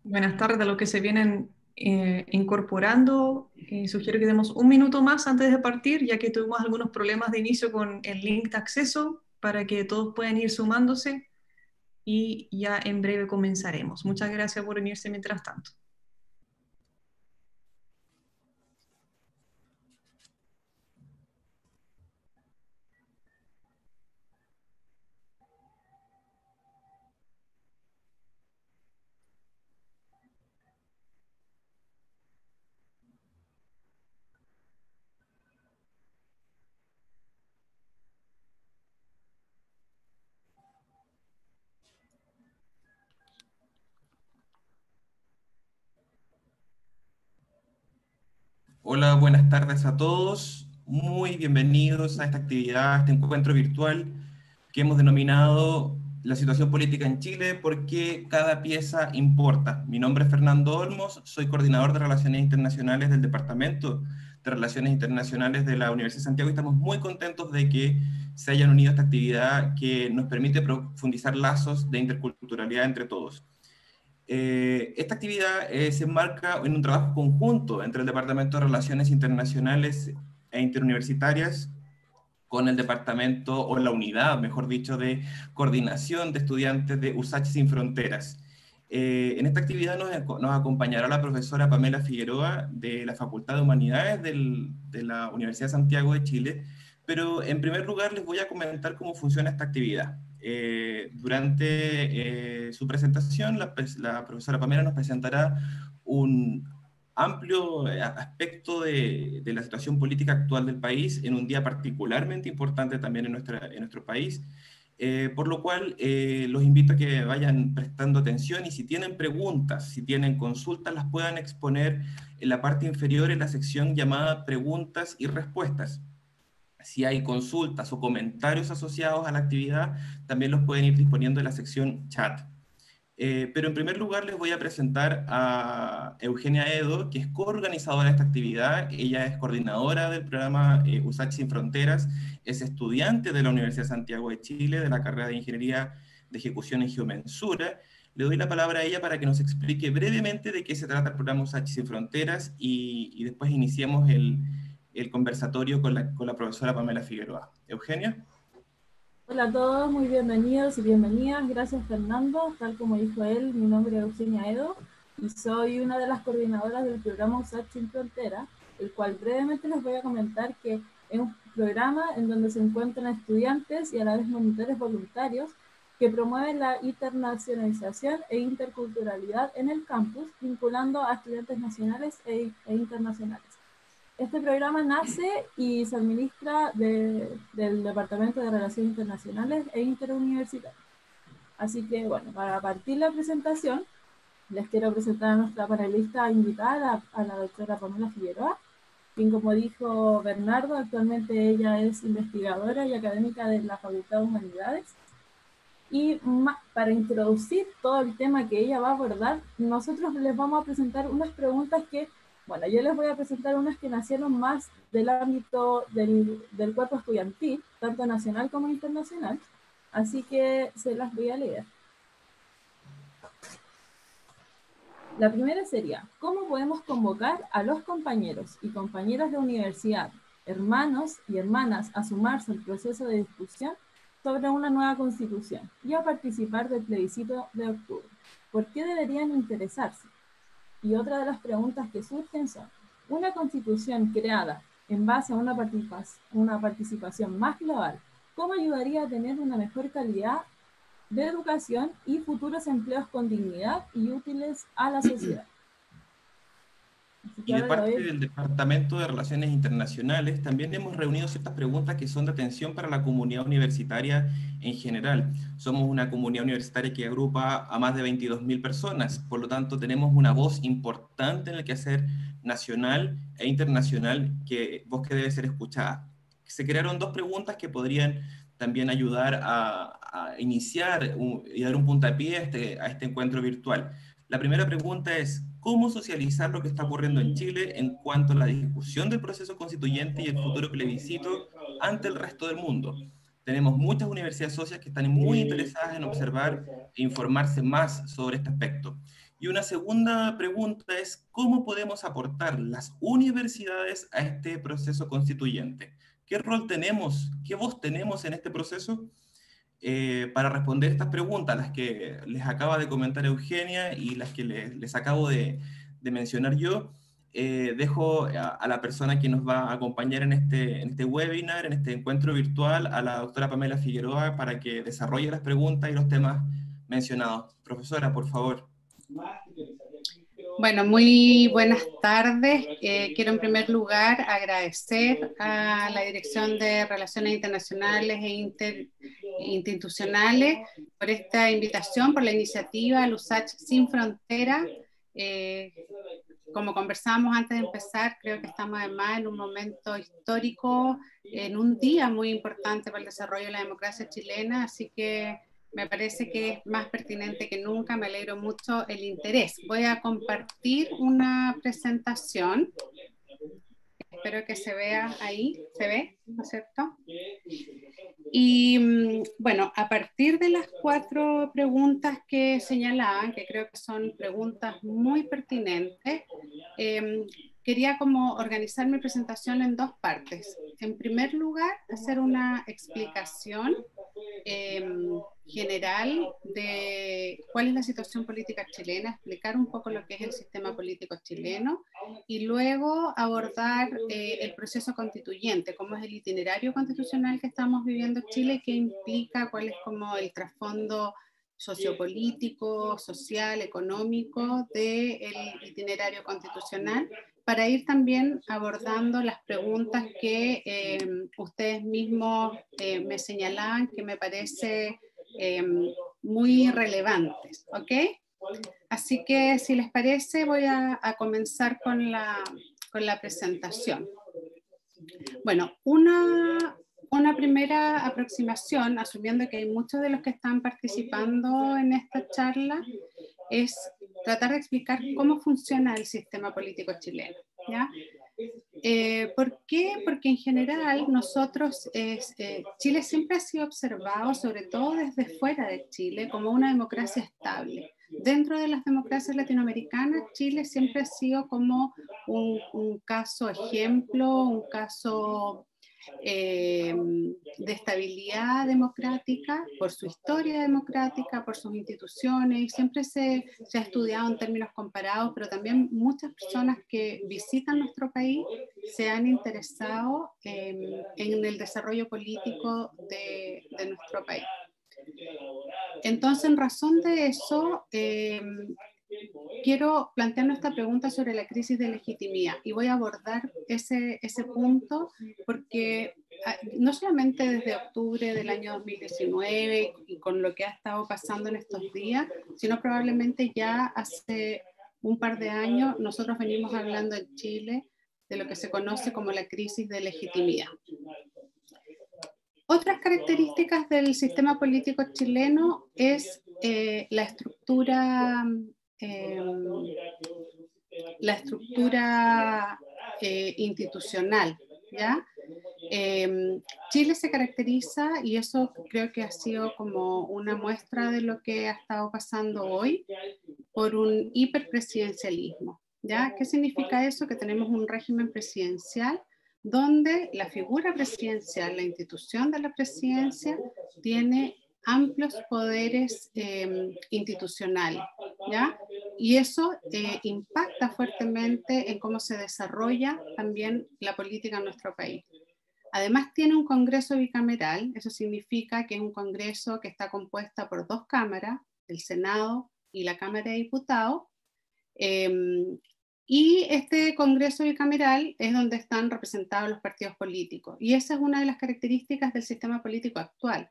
Buenas tardes a los que se vienen incorporando. Sugiero que demos un minuto más antes de partir, ya que tuvimos algunos problemas de inicio con el link de acceso para que todos puedan ir sumándose y ya en breve comenzaremos. Muchas gracias por unirse mientras tanto. Hola, buenas tardes a todos. Muy bienvenidos a esta actividad, a este encuentro virtual que hemos denominado La situación política en Chile, porque cada pieza importa. Mi nombre es Fernando Olmos, soy coordinador de Relaciones Internacionales del Departamento de Relaciones Internacionales de la Universidad de Santiago y estamos muy contentos de que se hayan unido a esta actividad que nos permite profundizar lazos de interculturalidad entre todos. Esta actividad se enmarca en un trabajo conjunto entre el Departamento de Relaciones Internacionales e Interuniversitarias con el departamento, o la unidad, mejor dicho, de coordinación de estudiantes de USACH Sin Fronteras. En esta actividad nos acompañará la profesora Pamela Figueroa de la Facultad de Humanidades de la Universidad de Santiago de Chile, pero en primer lugar les voy a comentar cómo funciona esta actividad. Durante su presentación, la profesora Pamela nos presentará un amplio aspecto de la situación política actual del país en un día particularmente importante también en nuestro país, por lo cual los invito a que vayan prestando atención y si tienen preguntas, si tienen consultas, las puedan exponer en la parte inferior en la sección llamada preguntas y respuestas. Si hay consultas o comentarios asociados a la actividad, también los pueden ir disponiendo en la sección chat. Pero en primer lugar les voy a presentar a Eugenia Edo, que es coorganizadora de esta actividad. Ella es coordinadora del programa USACH Sin Fronteras, es estudiante de la Universidad de Santiago de Chile, de la carrera de Ingeniería de Ejecución en Geomensura. Le doy la palabra a ella para que nos explique brevemente de qué se trata el programa USACH Sin Fronteras y después iniciemos el conversatorio con la profesora Pamela Figueroa. Eugenia. Hola a todos, muy bienvenidos y bienvenidas. Gracias Fernando. Tal como dijo él, mi nombre es Eugenia Edo y soy una de las coordinadoras del programa USACH Sin Frontera, el cual brevemente les voy a comentar que es un programa en donde se encuentran estudiantes y a la vez monitores voluntarios que promueven la internacionalización e interculturalidad en el campus, vinculando a estudiantes nacionales e internacionales. Este programa nace y se administra del Departamento de Relaciones Internacionales e Interuniversitarias. Así que, bueno, para partir la presentación, les quiero presentar a nuestra panelista invitada, a la doctora Pamela Figueroa, quien, como dijo Bernardo, actualmente ella es investigadora y académica de la Facultad de Humanidades. Y para introducir todo el tema que ella va a abordar, nosotros les vamos a presentar unas preguntas que, bueno, yo les voy a presentar unas que nacieron más del ámbito del cuerpo estudiantil, tanto nacional como internacional, así que se las voy a leer. La primera sería, ¿cómo podemos convocar a los compañeros y compañeras de universidad, hermanos y hermanas, a sumarse al proceso de discusión sobre una nueva constitución y a participar del plebiscito de octubre? ¿Por qué deberían interesarse? Y otra de las preguntas que surgen son, ¿una constitución creada en base a una participación más global, cómo ayudaría a tener una mejor calidad de educación y futuros empleos con dignidad y útiles a la sociedad? Así que Y de ahora le parte doy. del Departamento de Relaciones Internacionales, también hemos reunido ciertas preguntas que son de atención para la comunidad universitaria en general. Somos una comunidad universitaria que agrupa a más de 22.000 personas, por lo tanto tenemos una voz importante en el quehacer nacional e internacional que debe ser escuchada. Se crearon dos preguntas que podrían también ayudar a iniciar y dar un puntapié a este encuentro virtual. La primera pregunta es, ¿cómo socializar lo que está ocurriendo en Chile en cuanto a la discusión del proceso constituyente y el futuro plebiscito ante el resto del mundo? Tenemos muchas universidades socias que están muy interesadas en observar e informarse más sobre este aspecto. Y una segunda pregunta es, ¿cómo podemos aportar las universidades a este proceso constituyente? ¿Qué rol tenemos, qué voz tenemos en este proceso? Para responder estas preguntas, las que les acaba de comentar Eugenia y las que les acabo de mencionar yo, dejo a la persona que nos va a acompañar en este webinar, en este encuentro virtual, a la doctora Pamela Figueroa, para que desarrolle las preguntas y los temas mencionados. Profesora, por favor. Bueno, muy buenas tardes. Quiero en primer lugar agradecer a la Dirección de Relaciones Internacionales e Institucionales por esta invitación, por la iniciativa LUSACH Sin Frontera. Como conversábamos antes de empezar, creo que estamos además en un momento histórico, en un día muy importante para el desarrollo de la democracia chilena, así que me parece que es más pertinente que nunca. Me alegro mucho el interés. Voy a compartir una presentación. Espero que se vea ahí. ¿Se ve? ¿No es cierto? Y bueno, a partir de las 4 preguntas que señalaban, que creo que son preguntas muy pertinentes, quería como organizar mi presentación en 2 partes. En primer lugar, hacer una explicación general de cuál es la situación política chilena, explicar un poco lo que es el sistema político chileno y luego abordar el proceso constituyente, cómo es el itinerario constitucional que estamos viviendo en Chile, qué implica, cuál es como el trasfondo sociopolítico, social, económico del itinerario constitucional, para ir también abordando las preguntas que ustedes mismos me señalaban, que me parece muy relevantes, ¿ok? Así que si les parece voy a comenzar con la presentación. Bueno, una primera aproximación, asumiendo que hay muchos de los que están participando en esta charla, es tratar de explicar cómo funciona el sistema político chileno, ¿ya? ¿Por qué? Porque en general nosotros, Chile siempre ha sido observado, sobre todo desde fuera de Chile, como una democracia estable. Dentro de las democracias latinoamericanas, Chile siempre ha sido como un caso ejemplo, un caso de estabilidad democrática, por su historia democrática, por sus instituciones, y siempre se ha estudiado en términos comparados, pero también muchas personas que visitan nuestro país se han interesado en el desarrollo político de nuestro país. Entonces, en razón de eso, quiero plantearnos esta pregunta sobre la crisis de legitimidad y voy a abordar ese punto porque no solamente desde octubre del año 2019 y con lo que ha estado pasando en estos días, sino probablemente ya hace un par de años nosotros venimos hablando en Chile de lo que se conoce como la crisis de legitimidad. Otras características del sistema político chileno es la estructura institucional, ¿ya? Chile se caracteriza, y eso creo que ha sido como una muestra de lo que ha estado pasando hoy, por un hiperpresidencialismo, ¿ya? ¿Qué significa eso? Que tenemos un régimen presidencial donde la figura presidencial, la institución de la presidencia, tiene amplios poderes institucionales, ¿ya? Y eso impacta fuertemente en cómo se desarrolla también la política en nuestro país. Además tiene un Congreso bicameral, eso significa que es un Congreso que está compuesta por 2 cámaras, el Senado y la Cámara de Diputados, y este Congreso bicameral es donde están representados los partidos políticos. Y esa es una de las características del sistema político actual,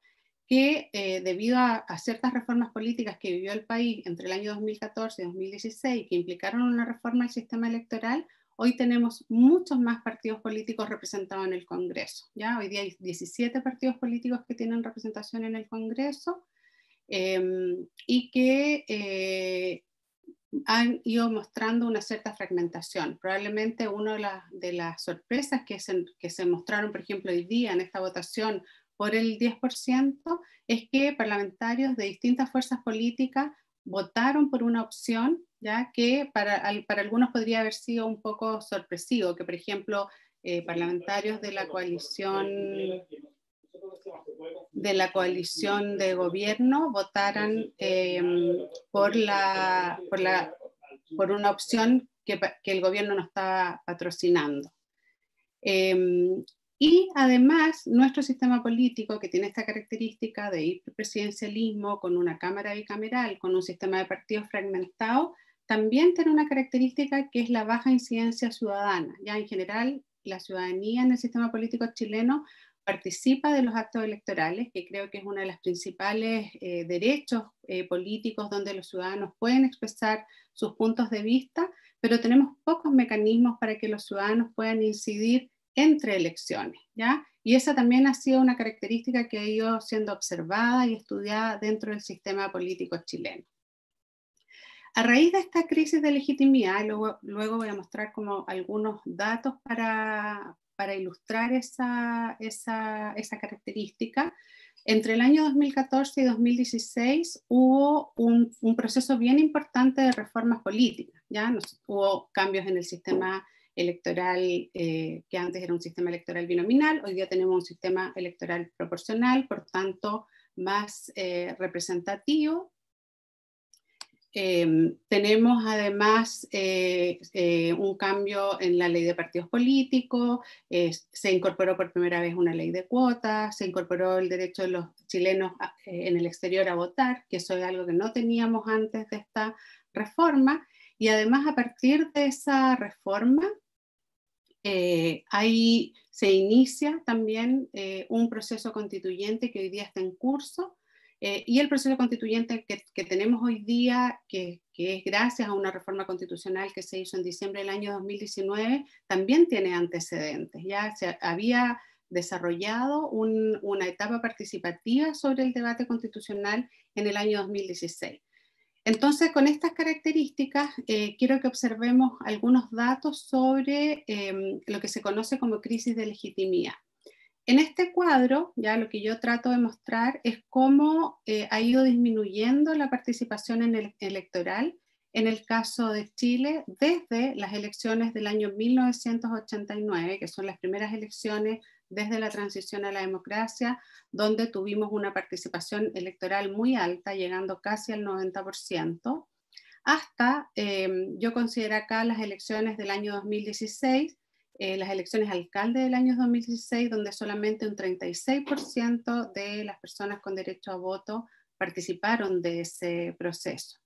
que debido a ciertas reformas políticas que vivió el país entre el año 2014 y 2016, que implicaron una reforma del sistema electoral, hoy tenemos muchos más partidos políticos representados en el Congreso, ¿ya? Hoy día hay 17 partidos políticos que tienen representación en el Congreso y que han ido mostrando una cierta fragmentación. Probablemente una de las sorpresas que se mostraron, por ejemplo, hoy día en esta votación por el 10%, es que parlamentarios de distintas fuerzas políticas votaron por una opción, ya que para algunos podría haber sido un poco sorpresivo, que por ejemplo parlamentarios de la coalición de gobierno votaran por una opción que el gobierno no estaba patrocinando. Y además, nuestro sistema político, que tiene esta característica de hiperpresidencialismo, con una cámara bicameral, con un sistema de partidos fragmentado, también tiene una característica que es la baja incidencia ciudadana. Ya en general, la ciudadanía en el sistema político chileno participa de los actos electorales, que creo que es uno de los principales derechos políticos donde los ciudadanos pueden expresar sus puntos de vista, pero tenemos pocos mecanismos para que los ciudadanos puedan incidir entre elecciones, ¿ya? Y esa también ha sido una característica que ha ido siendo observada y estudiada dentro del sistema político chileno. A raíz de esta crisis de legitimidad, luego voy a mostrar como algunos datos para ilustrar esa característica. Entre el año 2014 y 2016 hubo un proceso bien importante de reformas políticas, ¿ya? Hubo cambios en el sistema electoral, que antes era un sistema electoral binominal, hoy día tenemos un sistema electoral proporcional, por tanto más representativo. Tenemos además un cambio en la ley de partidos políticos, se incorporó por primera vez una ley de cuotas, se incorporó el derecho de los chilenos en el exterior a votar, que eso es algo que no teníamos antes de esta reforma, y además a partir de esa reforma ahí se inicia también un proceso constituyente que hoy día está en curso, y el proceso constituyente que tenemos hoy día, que es gracias a una reforma constitucional que se hizo en diciembre del año 2019, también tiene antecedentes. Ya se había desarrollado una etapa participativa sobre el debate constitucional en el año 2016. Entonces, con estas características, quiero que observemos algunos datos sobre lo que se conoce como crisis de legitimidad. En este cuadro, ya lo que yo trato de mostrar es cómo ha ido disminuyendo la participación en el electoral en el caso de Chile desde las elecciones del año 1989, que son las primeras elecciones desde la transición a la democracia, donde tuvimos una participación electoral muy alta, llegando casi al 90%, hasta, yo considero acá las elecciones del año 2016, las elecciones alcalde del año 2016, donde solamente un 36% de las personas con derecho a voto participaron de ese proceso.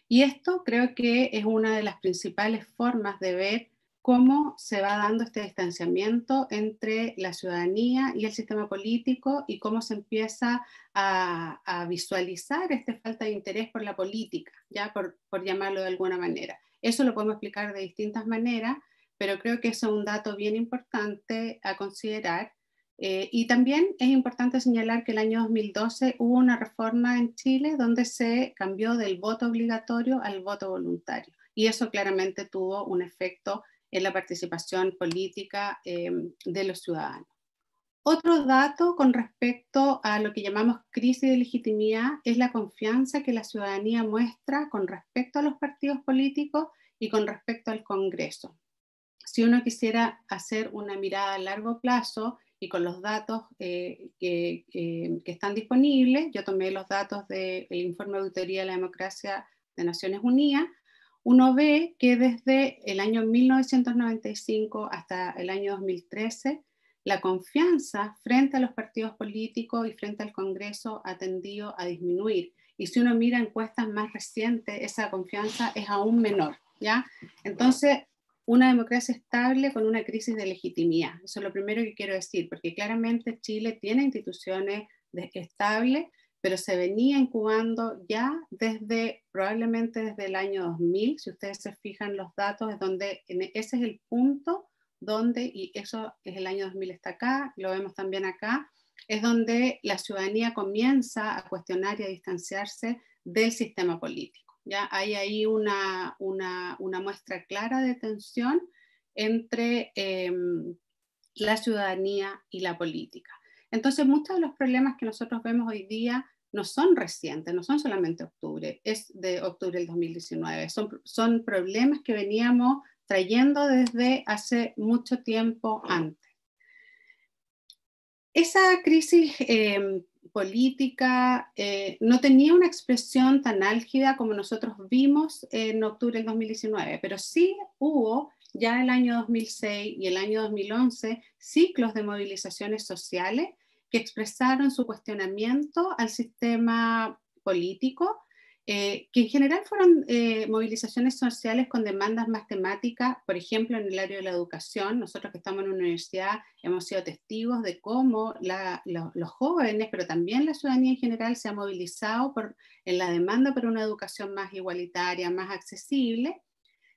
Y esto creo que es una de las principales formas de ver cómo se va dando este distanciamiento entre la ciudadanía y el sistema político y cómo se empieza a visualizar esta falta de interés por la política, ya por llamarlo de alguna manera. Eso lo podemos explicar de distintas maneras, pero creo que eso es un dato bien importante a considerar. Y también es importante señalar que el año 2012 hubo una reforma en Chile donde se cambió del voto obligatorio al voto voluntario. Y eso claramente tuvo un efecto en la participación política de los ciudadanos. Otro dato con respecto a lo que llamamos crisis de legitimidad es la confianza que la ciudadanía muestra con respecto a los partidos políticos y con respecto al Congreso. Si uno quisiera hacer una mirada a largo plazo y con los datos que están disponibles, yo tomé los datos del informe de auditoría de la democracia de Naciones Unidas, uno ve que desde el año 1995 hasta el año 2013, la confianza frente a los partidos políticos y frente al Congreso ha tendido a disminuir. Y si uno mira encuestas más recientes, esa confianza es aún menor, ¿ya? Entonces, una democracia estable con una crisis de legitimidad. Eso es lo primero que quiero decir, porque claramente Chile tiene instituciones estables, pero se venía incubando ya probablemente desde el año 2000, si ustedes se fijan los datos, ese es el punto donde, y eso es el año 2000 está acá, lo vemos también acá, es donde la ciudadanía comienza a cuestionar y a distanciarse del sistema político. ¿Ya? Hay ahí una muestra clara de tensión entre la ciudadanía y la política. Entonces, muchos de los problemas que nosotros vemos hoy día no son recientes, no son solamente octubre, es de octubre del 2019, son problemas que veníamos trayendo desde hace mucho tiempo antes. Esa crisis política no tenía una expresión tan álgida como nosotros vimos en octubre del 2019, pero sí hubo ya el año 2006 y el año 2011 ciclos de movilizaciones sociales que expresaron su cuestionamiento al sistema político, que en general fueron movilizaciones sociales con demandas más temáticas, por ejemplo, en el área de la educación. Nosotros que estamos en una universidad hemos sido testigos de cómo los jóvenes, pero también la ciudadanía en general, se ha movilizado en la demanda por una educación más igualitaria, más accesible.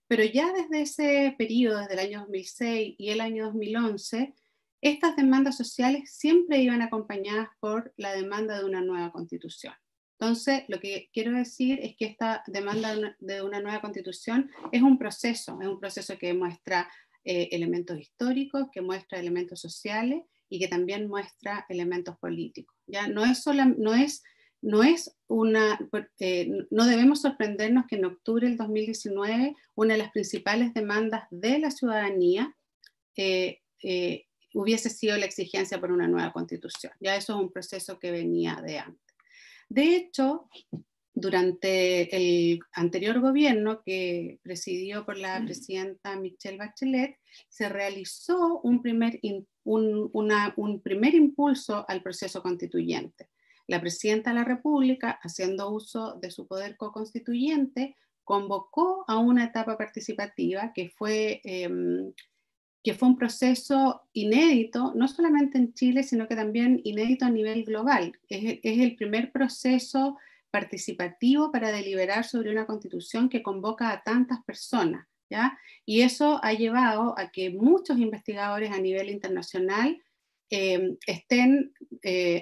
Pero ya desde ese periodo, desde el año 2006 y el año 2011, estas demandas sociales siempre iban acompañadas por la demanda de una nueva constitución. Entonces, lo que quiero decir es que esta demanda de una nueva constitución es un proceso que muestra elementos históricos, que muestra elementos sociales y que también muestra elementos políticos. ¿Ya? No debemos sorprendernos que en octubre del 2019 una de las principales demandas de la ciudadanía hubiese sido la exigencia por una nueva constitución. Ya eso es un proceso que venía de antes. De hecho, durante el anterior gobierno, que presidió por la presidenta Michelle Bachelet, se realizó un primer impulso al proceso constituyente. La presidenta de la República, haciendo uso de su poder co-constituyente, convocó a una etapa participativa que fue un proceso inédito, no solamente en Chile, sino que también inédito a nivel global. Es el primer proceso participativo para deliberar sobre una constitución que convoca a tantas personas, ¿ya? Y eso ha llevado a que muchos investigadores a nivel internacional estén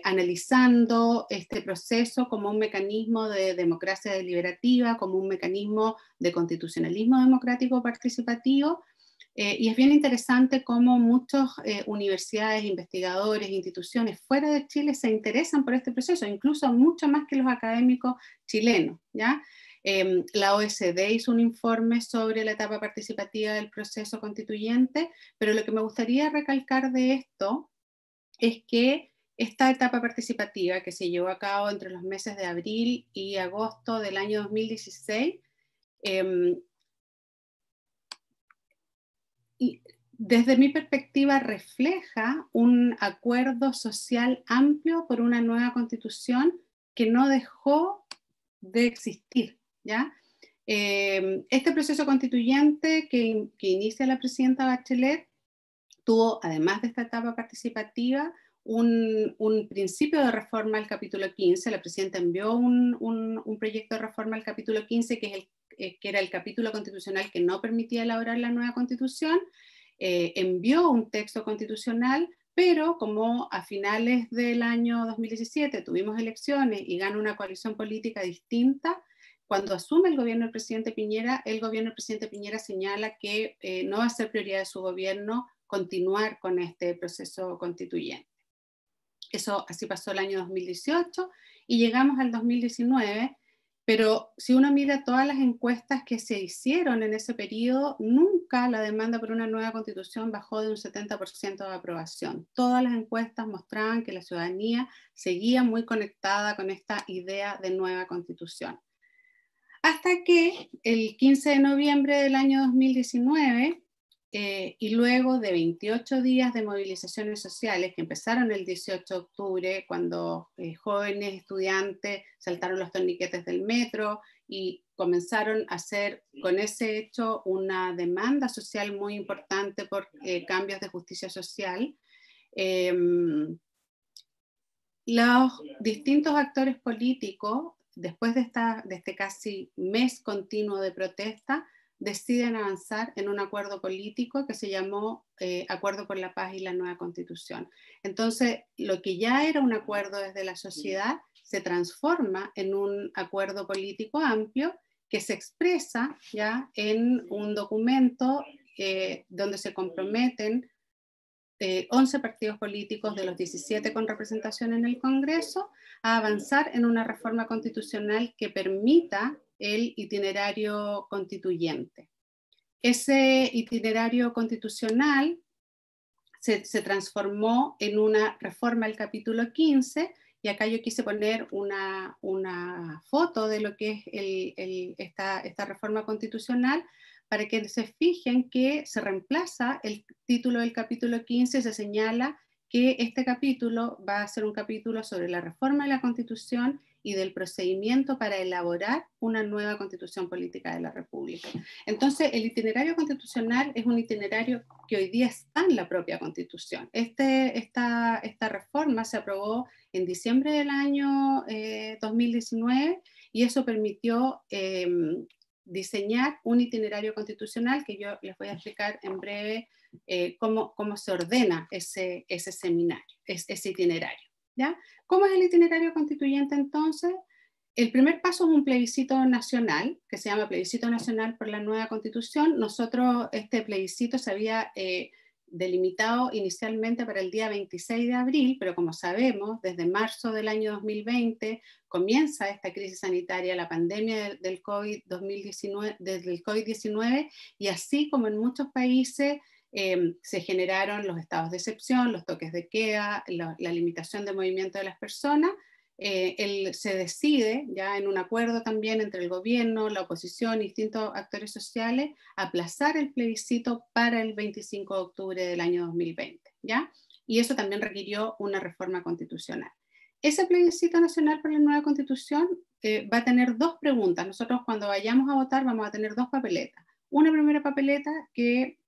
analizando este proceso como un mecanismo de democracia deliberativa, como un mecanismo de constitucionalismo democrático participativo. Y es bien interesante cómo muchas universidades, investigadores, instituciones fuera de Chile se interesan por este proceso, incluso mucho más que los académicos chilenos, ¿ya? La OECD hizo un informe sobre la etapa participativa del proceso constituyente, pero lo que me gustaría recalcar de esto es que esta etapa participativa que se llevó a cabo entre los meses de abril y agosto del año 2016, y desde mi perspectiva refleja un acuerdo social amplio por una nueva constitución que no dejó de existir, ¿ya? Este proceso constituyente que inicia la presidenta Bachelet tuvo, además de esta etapa participativa, un principio de reforma al capítulo 15. La presidenta envió un proyecto de reforma al capítulo 15, que era el capítulo constitucional que no permitía elaborar la nueva constitución. Envió un texto constitucional, pero como a finales del año 2017 tuvimos elecciones y gana una coalición política distinta, cuando asume el gobierno del presidente Piñera, el gobierno del presidente Piñera señala que no va a ser prioridad de su gobierno continuar con este proceso constituyente. Eso así pasó el año 2018 y llegamos al 2019, pero si uno mira todas las encuestas que se hicieron en ese periodo, nunca la demanda por una nueva constitución bajó de un 70% de aprobación. Todas las encuestas mostraban que la ciudadanía seguía muy conectada con esta idea de nueva constitución. Hasta que el 15 de noviembre del año 2019, y luego de 28 días de movilizaciones sociales que empezaron el 18 de octubre, cuando jóvenes estudiantes saltaron los torniquetes del metro y comenzaron a hacer con ese hecho una demanda social muy importante por cambios de justicia social, los distintos actores políticos, después de este casi mes continuo de protesta, deciden avanzar en un acuerdo político que se llamó Acuerdo por la Paz y la Nueva Constitución. Entonces, lo que ya era un acuerdo desde la sociedad se transforma en un acuerdo político amplio que se expresa ya en un documento donde se comprometen 11 partidos políticos de los 17 con representación en el Congreso a avanzar en una reforma constitucional que permita el itinerario constituyente. Ese itinerario constitucional se transformó en una reforma del capítulo 15, y acá yo quise poner una foto de lo que es esta reforma constitucional, para que se fijen que se reemplaza el título del capítulo 15 y se señala que este capítulo va a ser un capítulo sobre la reforma de la Constitución y del procedimiento para elaborar una nueva Constitución Política de la República. Entonces, el itinerario constitucional es un itinerario que hoy día está en la propia Constitución. Esta reforma se aprobó en diciembre del año 2019, y eso permitió diseñar un itinerario constitucional que yo les voy a explicar en breve cómo se ordena ese itinerario, ¿ya? ¿Cómo es el itinerario constituyente entonces? El primer paso es un plebiscito nacional, que se llama Plebiscito Nacional por la Nueva Constitución. Nosotros, este plebiscito se había delimitado inicialmente para el día 26 de abril, pero como sabemos, desde marzo del año 2020 comienza esta crisis sanitaria, la pandemia del COVID-19, y así como en muchos países se generaron los estados de excepción, los toques de queda, la limitación de movimiento de las personas. Se decide, ya en un acuerdo también entre el gobierno, la oposición y distintos actores sociales, aplazar el plebiscito para el 25 de octubre del año 2020, ¿ya? Y eso también requirió una reforma constitucional. Ese plebiscito nacional por la nueva constitución va a tener dos preguntas. Nosotros cuando vayamos a votar vamos a tener dos papeletas. Una primera papeleta que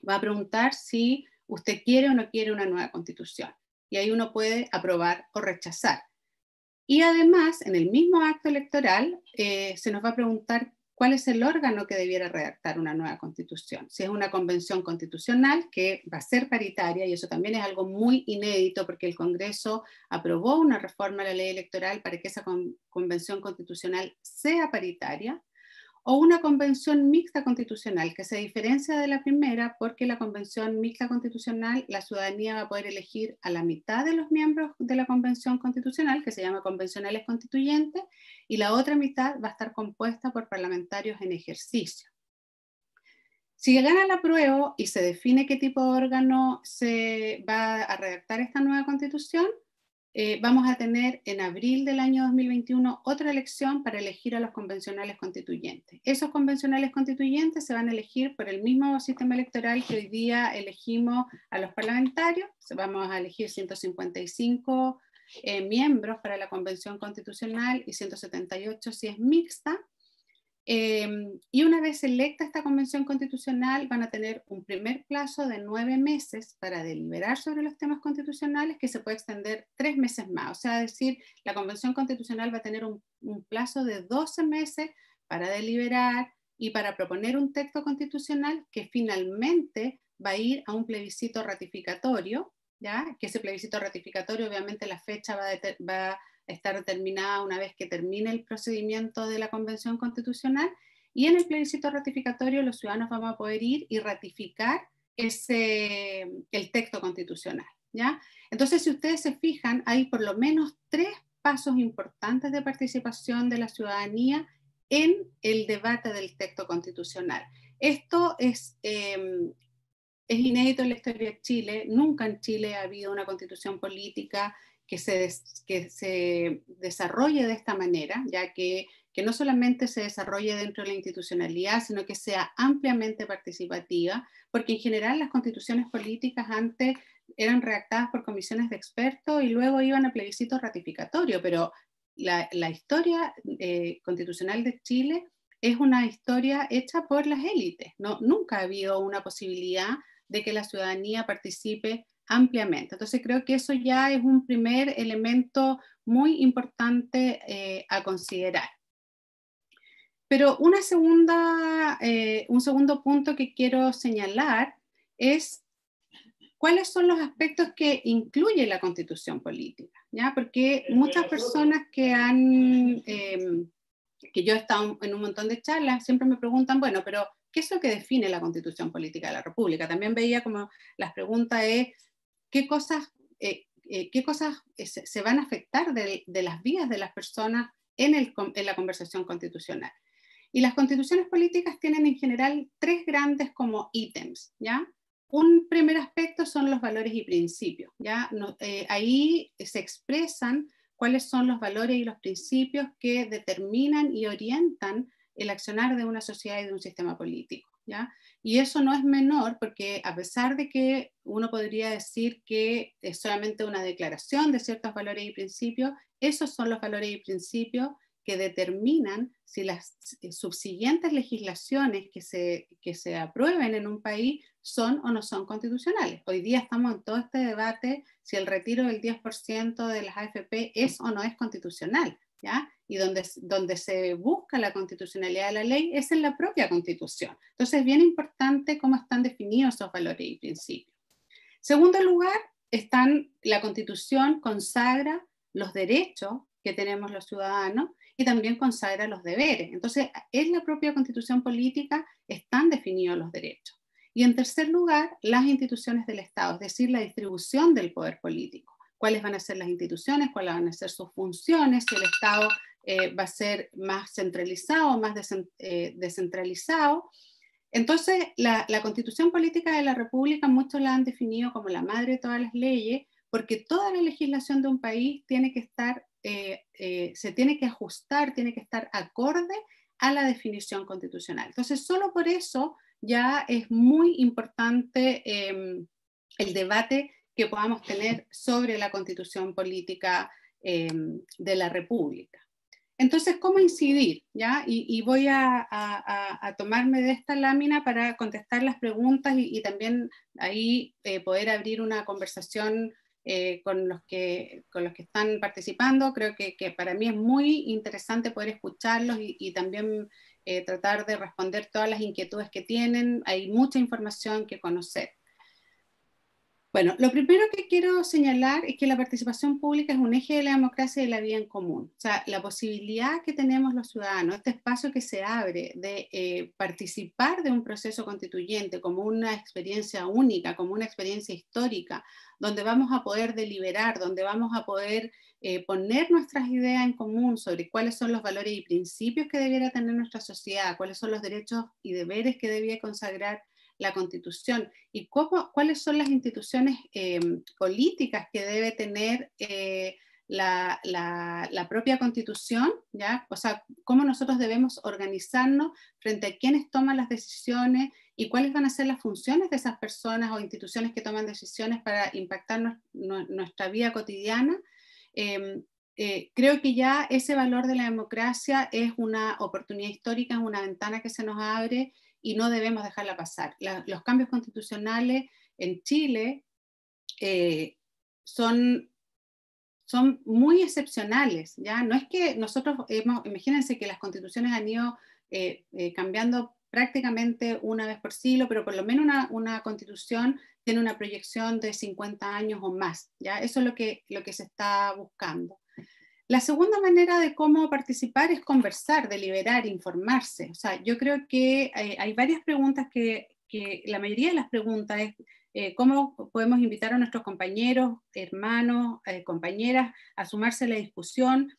va a preguntar si usted quiere o no quiere una nueva constitución. Y ahí uno puede aprobar o rechazar. Y además, en el mismo acto electoral, se nos va a preguntar cuál es el órgano que debiera redactar una nueva constitución. Si es una convención constitucional, que va a ser paritaria, y eso también es algo muy inédito, porque el Congreso aprobó una reforma a la ley electoral para que esa convención constitucional sea paritaria, o una convención mixta constitucional, que se diferencia de la primera porque la convención mixta constitucional, la ciudadanía va a poder elegir a la mitad de los miembros de la convención constitucional, que se llama convencionales constituyentes, y la otra mitad va a estar compuesta por parlamentarios en ejercicio. Si gana el apruebo y se define qué tipo de órgano se va a redactar esta nueva constitución, vamos a tener en abril del año 2021 otra elección para elegir a los convencionales constituyentes. Esos convencionales constituyentes se van a elegir por el mismo sistema electoral que hoy día elegimos a los parlamentarios. Vamos a elegir 155 miembros para la convención constitucional y 178 si es mixta. Y una vez electa esta convención constitucional van a tener un primer plazo de 9 meses para deliberar sobre los temas constitucionales, que se puede extender 3 meses más. O sea, es decir, la convención constitucional va a tener un plazo de 12 meses para deliberar y para proponer un texto constitucional que finalmente va a ir a un plebiscito ratificatorio, ¿ya? Que ese plebiscito ratificatorio, obviamente la fecha va a estar determinada una vez que termine el procedimiento de la Convención Constitucional, y en el plebiscito ratificatorio los ciudadanos vamos a poder ir y ratificar el texto constitucional, ¿ya? Entonces, si ustedes se fijan, hay por lo menos 3 pasos importantes de participación de la ciudadanía en el debate del texto constitucional. Esto es inédito en la historia de Chile. Nunca en Chile ha habido una constitución política que se desarrolle de esta manera, ya que no solamente se desarrolle dentro de la institucionalidad, sino que sea ampliamente participativa, porque en general las constituciones políticas antes eran redactadas por comisiones de expertos y luego iban a plebiscito ratificatorio, pero la historia constitucional de Chile es una historia hecha por las élites. Nunca ha habido una posibilidad de que la ciudadanía participe ampliamente. Entonces creo que eso ya es un primer elemento muy importante a considerar. Pero un segundo punto que quiero señalar es cuáles son los aspectos que incluye la Constitución política, ¿ya? Porque muchas personas que yo he estado en un montón de charlas siempre me preguntan, bueno, pero ¿qué es lo que define la Constitución política de la República? También veía como las preguntas es, qué cosas se van a afectar de las vidas de las personas en la conversación constitucional. Y las constituciones políticas tienen en general 3 grandes como ítems, ¿ya? Un primer aspecto son los valores y principios, ¿ya? Ahí se expresan cuáles son los valores y los principios que determinan y orientan el accionar de una sociedad y de un sistema político, ¿ya? Y eso no es menor porque a pesar de que uno podría decir que es solamente una declaración de ciertos valores y principios, esos son los valores y principios que determinan si las subsiguientes legislaciones que se aprueben en un país son o no son constitucionales. Hoy día estamos en todo este debate si el retiro del 10% de las AFP es o no es constitucional, ¿ya? Y donde se busca la constitucionalidad de la ley es en la propia Constitución. Entonces es bien importante cómo están definidos esos valores y principios. Segundo lugar, la Constitución consagra los derechos que tenemos los ciudadanos y también consagra los deberes. Entonces, en la propia Constitución política están definidos los derechos. Y en tercer lugar, las instituciones del Estado, es decir, la distribución del poder político. ¿Cuáles van a ser las instituciones? ¿Cuáles van a ser sus funciones? Si el Estado va a ser más centralizado o más descentralizado. Entonces, la Constitución política de la República muchos la han definido como la madre de todas las leyes, porque toda la legislación de un país tiene que estar, se tiene que ajustar, tiene que estar acorde a la definición constitucional. Entonces, solo por eso ya es muy importante el debate que podamos tener sobre la Constitución política de la República. Entonces, ¿cómo incidir? ¿Ya? Y voy a tomarme de esta lámina para contestar las preguntas y también ahí poder abrir una conversación con los que están participando. Creo que para mí es muy interesante poder escucharlos y también tratar de responder todas las inquietudes que tienen. Hay mucha información que conocer. Bueno, lo primero que quiero señalar es que la participación pública es un eje de la democracia y de la vida en común. O sea, la posibilidad que tenemos los ciudadanos, este espacio que se abre de participar de un proceso constituyente como una experiencia única, como una experiencia histórica, donde vamos a poder deliberar, donde vamos a poder poner nuestras ideas en común sobre cuáles son los valores y principios que debiera tener nuestra sociedad, cuáles son los derechos y deberes que debía consagrar la Constitución y cuáles son las instituciones políticas que debe tener la propia Constitución, ¿ya? O sea, cómo nosotros debemos organizarnos frente a quienes toman las decisiones y cuáles van a ser las funciones de esas personas o instituciones que toman decisiones para impactar nuestra vida cotidiana. Creo que ya ese valor de la democracia es una oportunidad histórica, es una ventana que se nos abre y no debemos dejarla pasar. Los cambios constitucionales en Chile son muy excepcionales, ¿ya? No es que nosotros, imagínense que las constituciones han ido cambiando prácticamente una vez por siglo, pero por lo menos una constitución tiene una proyección de 50 años o más, ¿ya? Eso es lo que se está buscando. La segunda manera de cómo participar es conversar, deliberar, informarse. O sea, yo creo que hay varias preguntas que la mayoría de las preguntas es cómo podemos invitar a nuestros compañeros, hermanos, compañeras a sumarse a la discusión,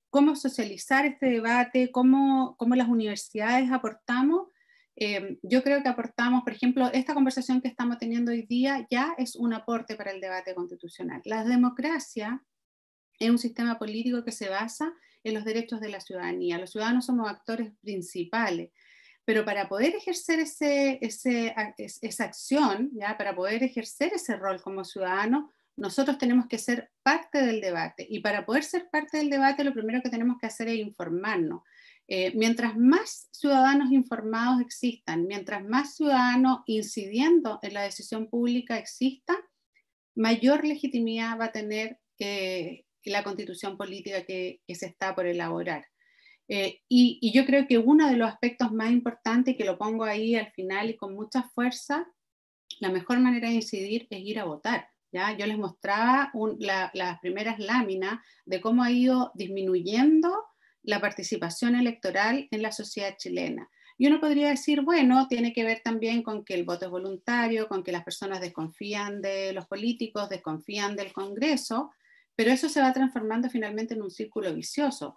cómo socializar este debate, cómo las universidades aportamos. Yo creo que aportamos, por ejemplo, esta conversación que estamos teniendo hoy día ya es un aporte para el debate constitucional. La democracia es un sistema político que se basa en los derechos de la ciudadanía. Los ciudadanos somos actores principales, pero para poder ejercer esa acción, ¿ya? Para poder ejercer ese rol como ciudadanos, nosotros tenemos que ser parte del debate. Y para poder ser parte del debate, lo primero que tenemos que hacer es informarnos. Mientras más ciudadanos informados existan, mientras más ciudadanos incidiendo en la decisión pública exista, mayor legitimidad va a tener la constitución política que se está por elaborar. Y yo creo que uno de los aspectos más importantes, que lo pongo ahí al final y con mucha fuerza, la mejor manera de incidir es ir a votar, ¿ya? Yo les mostraba las primeras láminas de cómo ha ido disminuyendo la participación electoral en la sociedad chilena. Y uno podría decir, bueno, tiene que ver también con que el voto es voluntario, con que las personas desconfían de los políticos, desconfían del Congreso, pero eso se va transformando finalmente en un círculo vicioso.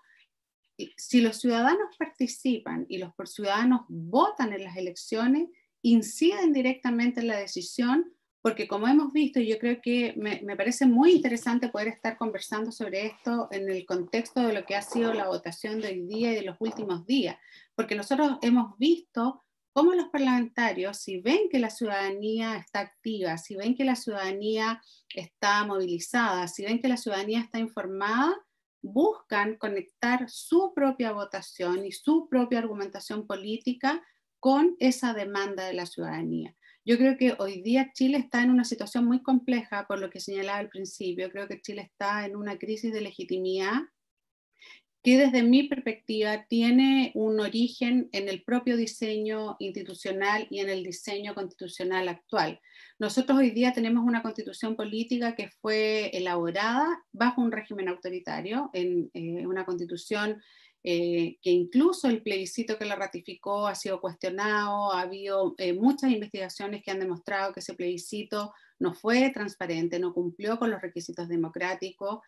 Si los ciudadanos participan y los ciudadanos votan en las elecciones, inciden directamente en la decisión, porque como hemos visto, y yo creo que me parece muy interesante poder estar conversando sobre esto en el contexto de lo que ha sido la votación de hoy día y de los últimos días, porque nosotros hemos visto cómo los parlamentarios, si ven que la ciudadanía está activa, si ven que la ciudadanía está movilizada, si ven que la ciudadanía está informada, buscan conectar su propia votación y su propia argumentación política con esa demanda de la ciudadanía. Yo creo que hoy día Chile está en una situación muy compleja, por lo que señalaba al principio. Creo que Chile está en una crisis de legitimidad que desde mi perspectiva tiene un origen en el propio diseño institucional y en el diseño constitucional actual. Nosotros hoy día tenemos una constitución política que fue elaborada bajo un régimen autoritario, en una constitución que incluso el plebiscito que la ratificó ha sido cuestionado, ha habido muchas investigaciones que han demostrado que ese plebiscito no fue transparente, no cumplió con los requisitos democráticos.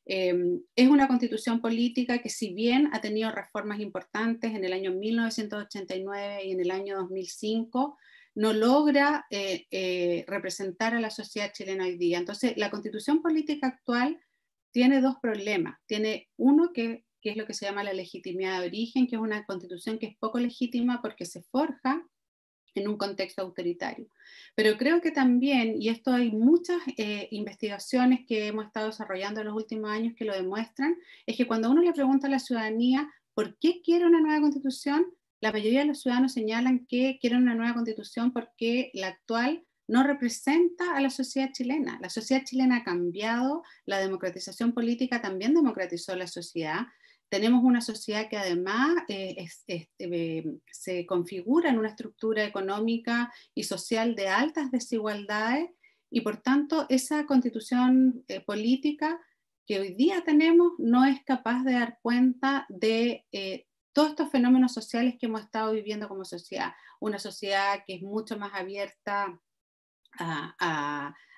Es una constitución política que, si bien ha tenido reformas importantes en el año 1989 y en el año 2005, no logra representar a la sociedad chilena hoy día. Entonces, la constitución política actual tiene dos problemas. Tiene uno que es lo que se llama la legitimidad de origen, que es una constitución que es poco legítima porque se forja en un contexto autoritario. Pero creo que también, y esto hay muchas investigaciones que hemos estado desarrollando en los últimos años que lo demuestran, es que cuando uno le pregunta a la ciudadanía por qué quiere una nueva constitución, la mayoría de los ciudadanos señalan que quieren una nueva constitución porque la actual no representa a la sociedad chilena. La sociedad chilena ha cambiado, la democratización política también democratizó la sociedad. Tenemos una sociedad que además se configura en una estructura económica y social de altas desigualdades, y por tanto esa constitución política que hoy día tenemos no es capaz de dar cuenta de todos estos fenómenos sociales que hemos estado viviendo como sociedad. Una sociedad que es mucho más abierta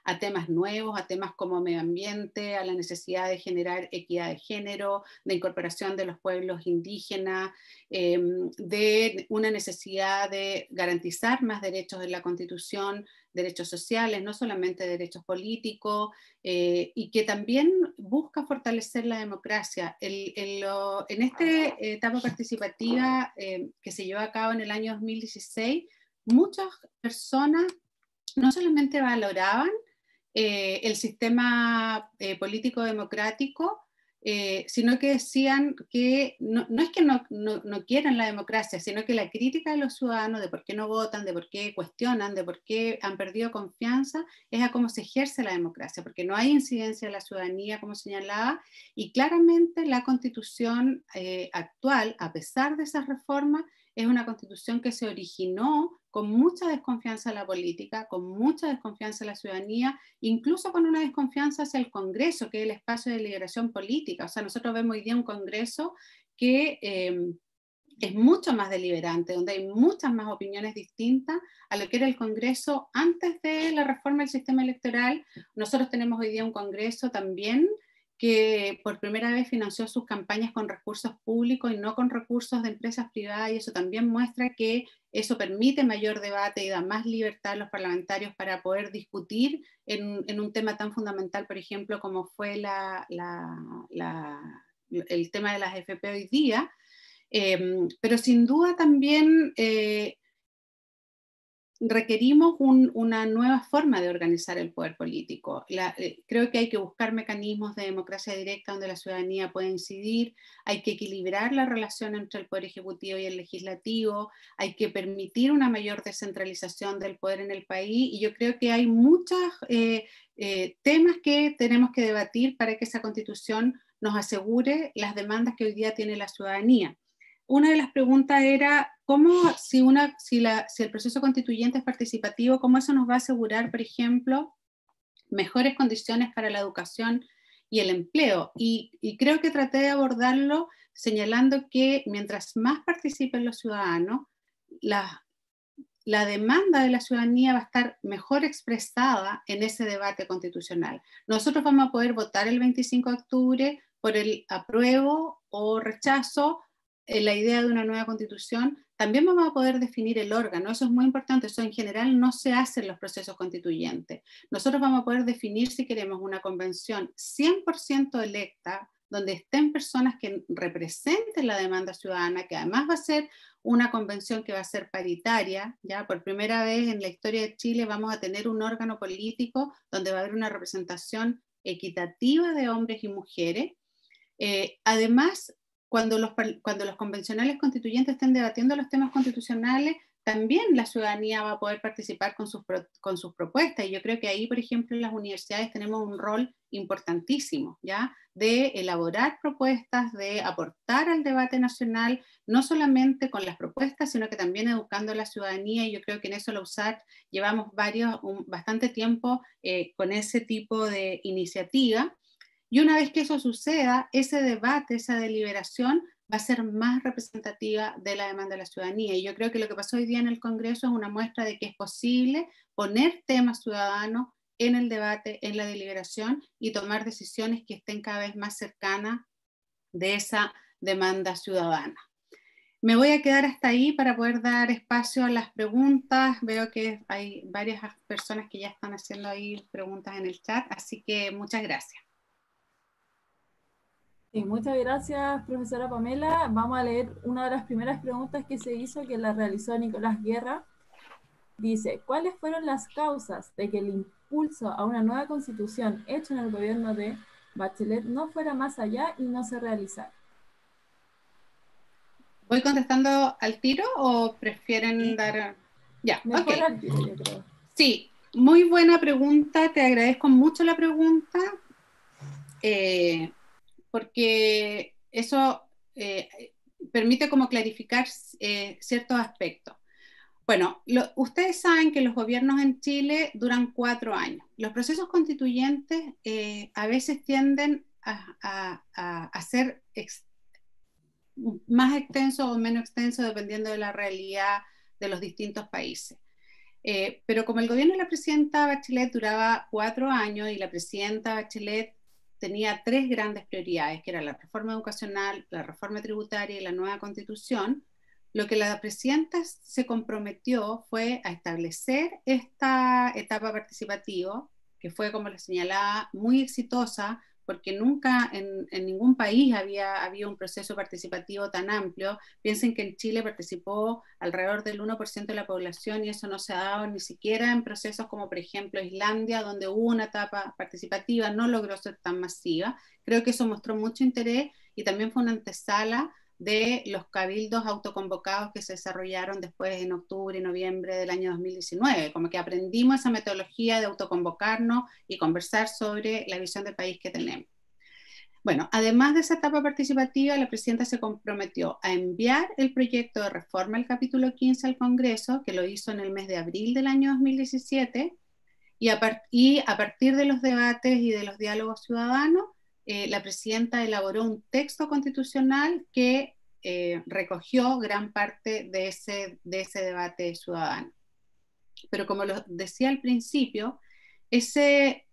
a temas nuevos, a temas como medio ambiente, a la necesidad de generar equidad de género, de incorporación de los pueblos indígenas, de una necesidad de garantizar más derechos en la Constitución, derechos sociales, no solamente derechos políticos, y que también busca fortalecer la democracia. En esta etapa participativa que se llevó a cabo en el año 2016, muchas personas no solamente valoraban el sistema político democrático, sino que decían que no es que no quieran la democracia, sino que la crítica de los ciudadanos de por qué no votan, de por qué cuestionan, de por qué han perdido confianza, es a cómo se ejerce la democracia, porque no hay incidencia de la ciudadanía, como señalaba, y claramente la constitución actual, a pesar de esas reformas, es una constitución que se originó con mucha desconfianza en la política, con mucha desconfianza en la ciudadanía, incluso con una desconfianza hacia el Congreso, que es el espacio de deliberación política. O sea, nosotros vemos hoy día un Congreso que es mucho más deliberante, donde hay muchas más opiniones distintas a lo que era el Congreso antes de la reforma del sistema electoral. Nosotros tenemos hoy día un Congreso también que por primera vez financió sus campañas con recursos públicos y no con recursos de empresas privadas, y eso también muestra que eso permite mayor debate y da más libertad a los parlamentarios para poder discutir en un tema tan fundamental, por ejemplo, como fue el tema de las FP hoy día. Pero sin duda también requerimos una nueva forma de organizar el poder político. Creo que hay que buscar mecanismos de democracia directa donde la ciudadanía pueda incidir, hay que equilibrar la relación entre el poder ejecutivo y el legislativo, hay que permitir una mayor descentralización del poder en el país, y yo creo que hay muchos temas que tenemos que debatir para que esa constitución nos asegure las demandas que hoy día tiene la ciudadanía. Una de las preguntas era, si el proceso constituyente es participativo, ¿cómo eso nos va a asegurar, por ejemplo, mejores condiciones para la educación y el empleo? Y creo que traté de abordarlo señalando que mientras más participen los ciudadanos, la demanda de la ciudadanía va a estar mejor expresada en ese debate constitucional. Nosotros vamos a poder votar el 25 de octubre por el apruebo o rechazo en la idea de una nueva constitución. También vamos a poder definir el órgano, eso es muy importante, eso en general no se hace en los procesos constituyentes. Nosotros vamos a poder definir si queremos una convención 100% electa, donde estén personas que representen la demanda ciudadana, que además va a ser una convención que va a ser paritaria, ya por primera vez en la historia de Chile vamos a tener un órgano político donde va a haber una representación equitativa de hombres y mujeres. Además, cuando los convencionales constituyentes estén debatiendo los temas constitucionales, también la ciudadanía va a poder participar con sus propuestas. Y yo creo que ahí, por ejemplo, en las universidades tenemos un rol importantísimo, ¿ya? De elaborar propuestas, de aportar al debate nacional, no solamente con las propuestas, sino que también educando a la ciudadanía. Y yo creo que en eso la USACH llevamos bastante tiempo con ese tipo de iniciativa. Y una vez que eso suceda, ese debate, esa deliberación, va a ser más representativa de la demanda de la ciudadanía. Y yo creo que lo que pasó hoy día en el Congreso es una muestra de que es posible poner temas ciudadanos en el debate, en la deliberación, y tomar decisiones que estén cada vez más cercanas de esa demanda ciudadana. Me voy a quedar hasta ahí para poder dar espacio a las preguntas. Veo que hay varias personas que ya están haciendo ahí preguntas en el chat, así que muchas gracias. Sí, muchas gracias, profesora Pamela. Vamos a leer una de las primeras preguntas que se hizo, que la realizó Nicolás Guerra. Dice, ¿cuáles fueron las causas de que el impulso a una nueva constitución hecho en el gobierno de Bachelet no fuera más allá y no se realizara? ¿Voy contestando al tiro o prefieren dar...? Ya, mejor ok. al tiro, yo creo. Sí, muy buena pregunta, te agradezco mucho la pregunta, porque eso permite como clarificar ciertos aspectos. Bueno, ustedes saben que los gobiernos en Chile duran 4 años. Los procesos constituyentes a veces tienden a ser más extensos o menos extensos dependiendo de la realidad de los distintos países. Pero como el gobierno de la presidenta Bachelet duraba 4 años y la presidenta Bachelet tenía 3 grandes prioridades, que era la reforma educacional, la reforma tributaria y la nueva constitución, lo que la presidenta se comprometió fue a establecer esta etapa participativa, que fue, como les señalaba, muy exitosa, porque nunca en ningún país había un proceso participativo tan amplio. Piensen que en Chile participó alrededor del 1% de la población y eso no se ha dado ni siquiera en procesos como, por ejemplo, Islandia, donde hubo una etapa participativa, no logró ser tan masiva. Creo que eso mostró mucho interés y también fue una antesala de los cabildos autoconvocados que se desarrollaron después en octubre y noviembre del año 2019, como que aprendimos esa metodología de autoconvocarnos y conversar sobre la visión del país que tenemos. Bueno, además de esa etapa participativa, la presidenta se comprometió a enviar el proyecto de reforma al capítulo 15 al Congreso, que lo hizo en el mes de abril del año 2017, y a partir de los debates y de los diálogos ciudadanos, la presidenta elaboró un texto constitucional que recogió gran parte de ese debate ciudadano. Pero como lo decía al principio, ese